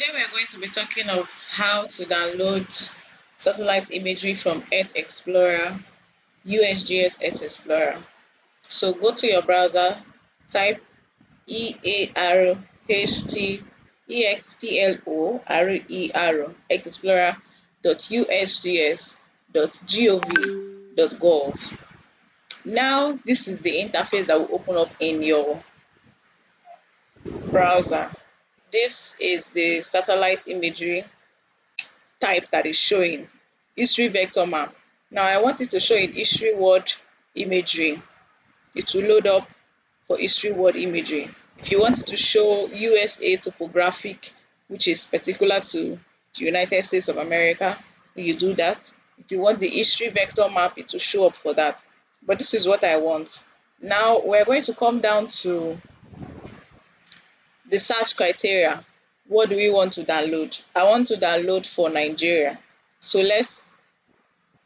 Today we are going to be talking of how to download satellite imagery from Earth Explorer, USGS Earth Explorer. So go to your browser, type EARHTEXPLORER explorer.usgs.gov.gov. Now this is the interface that will open up in your browser. This is the satellite imagery type that is showing history vector map. Now I want it to show in history world imagery. It will load up for history world imagery. If you want it to show USA topographic, which is particular to the United States of America, you do that. If you want the history vector map, it will show up for that. But this is what I want. Now we're going to come down to the search criteria. What do we want to download? I want to download for Nigeria. So let's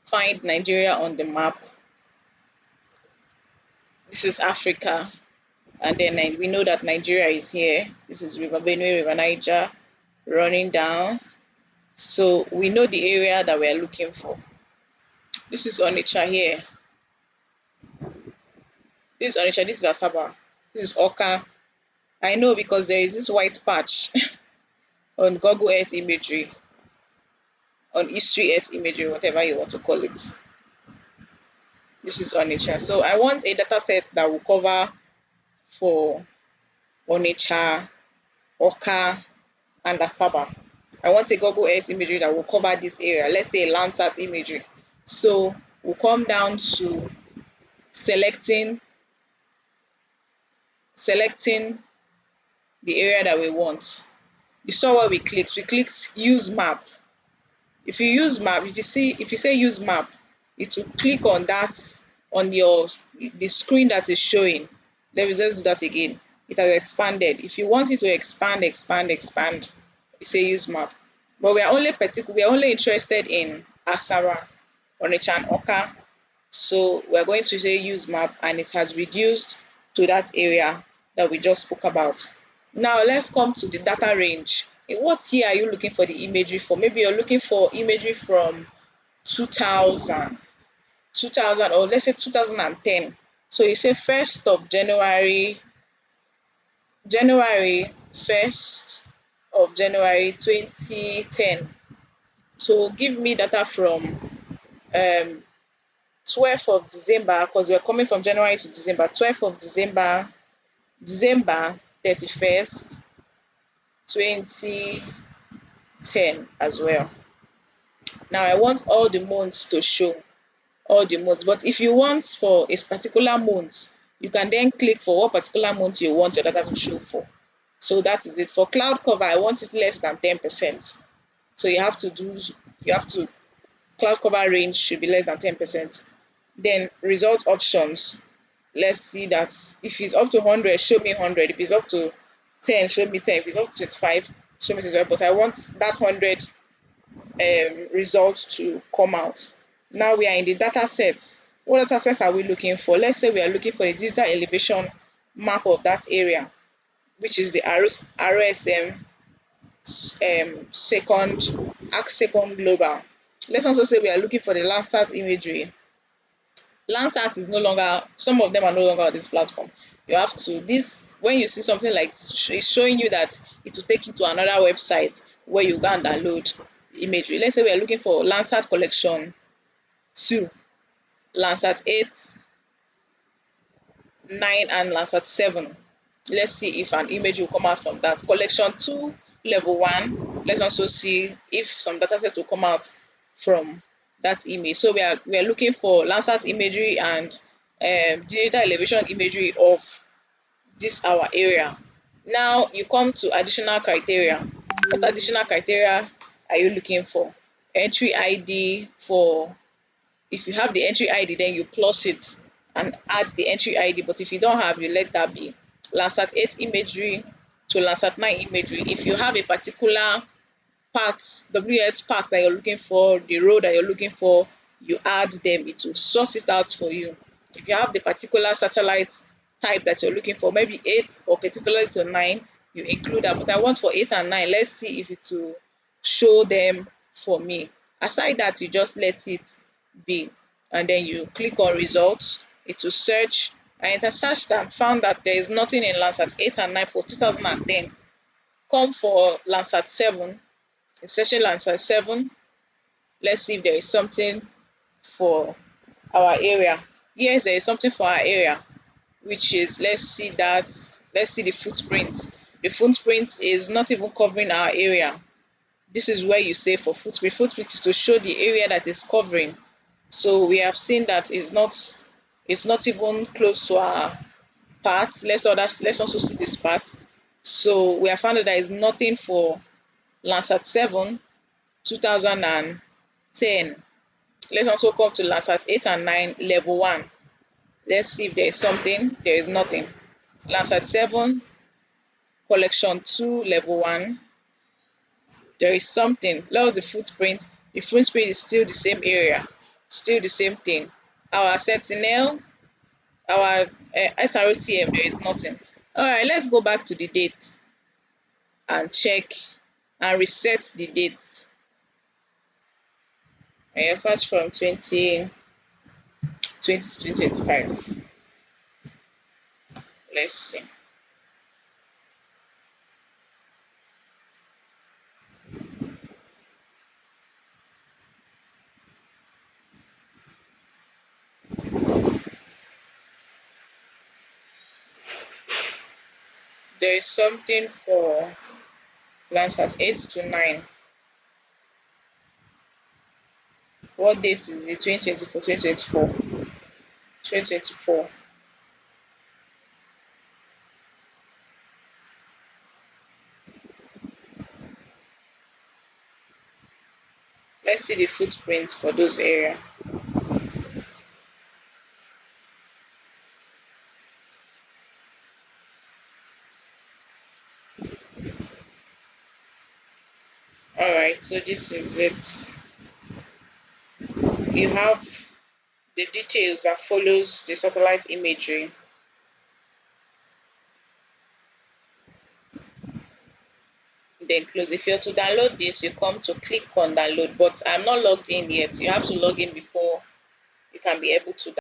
find Nigeria on the map. This is Africa. And then we know that Nigeria is here. This is River Benue, River Niger running down. So we know the area that we're looking for. This is Onitsha here. This is Onitsha, this is Asaba. This is Oka. I know because there is this white patch on Google Earth imagery, on history Earth imagery, whatever you want to call it. This is Onitsha. So I want a data set that will cover for Onitsha, Oka, and Asaba. I want a Google Earth imagery that will cover this area. Let's say a Landsat imagery. So we'll come down to selecting the area that we want. You saw what we clicked. We clicked use map. If you use map, if you say use map, it will click on that on the screen that is showing. Let me just do that again. It has expanded. If you want it to expand, you say use map. But we are only interested in Asaba, Onitsha, and Oka. So we are going to say use map, and it has reduced to that area that we just spoke about. Now let's come to the data range. In what year are you looking for the imagery for? Maybe you're looking for imagery from 2000, or let's say 2010. So you say 1st of January 2010. So give me data from 12th of December, because we're coming from January to December. 12th of December 31st, 2010 as well. Now I want all the months to show, all the months. But if you want for a particular month, you can then click for what particular month you want your data to show for. So that is it. For cloud cover, I want it less than 10%. So cloud cover range should be less than 10%. Then result options. Let's see that if it's up to 100, show me 100. If it's up to 10, show me 10. If it's up to 25, show me 25. But I want that 100 results to come out. Now we are in the data sets. What data sets are we looking for? Let's say we are looking for a digital elevation map of that area, which is the RSM second global. Let's also say we are looking for the Landsat imagery. Landsat is no longer, some of them are no longer on this platform. You have to, when you see something like it's showing you that, it will take you to another website where you can download the imagery. Let's say we are looking for Landsat collection 2, Landsat 8, 9, and Landsat 7. Let's see if an image will come out from that. Collection 2, level 1. Let's also see if some data set will come out from that image. So we are looking for Landsat imagery and digital elevation imagery of this our area. Now you come to additional criteria. What additional criteria are you looking for? Entry ID. For if you have the entry ID, then you plus it and add the entry ID. But if you don't have, you let that be. Landsat 8 imagery to Landsat 9 imagery. If you have a particular parts, WS parts that you're looking for, the road that you're looking for, you add them, it will source it out for you. If you have the particular satellite type that you're looking for, maybe 8 or particularly to 9, you include that. But I want for 8 and 9. Let's see if it will show them for me. Aside that, you just let it be, and then you click on results. It will search. I enter searched and found that there is nothing in Landsat 8 and 9 for 2010. Come for Landsat 7. It's searching Landsat 7. Let's see if there is something for our area. Yes, there is something for our area, which is, let's see the footprint. The footprint is not even covering our area. This is where you say for footprint. Footprint is to show the area that is covering. So we have seen that it's not even close to our part. Let's also see this part. So we have found that there is nothing for Landsat 7 2010. Let's also come to Landsat 8 and 9 level 1. Let's see if there is something. There is nothing. Landsat 7 collection 2 level 1. There is something. That was the footprint. The footprint is still the same area, still the same thing. Our sentinel, our SROTM, there is nothing. All right, let's go back to the date and check and reset the date. And search from 2020 to 2025. Let's see. There is something for Landsat 8 to 9. What date is it? 2024, 2024, 2024. Let's see the footprints for those areas. Alright, so this is it. You have the details that follows the satellite imagery. Then close. If you're to download this, you come to click on download, but I'm not logged in yet. You have to log in before you can be able to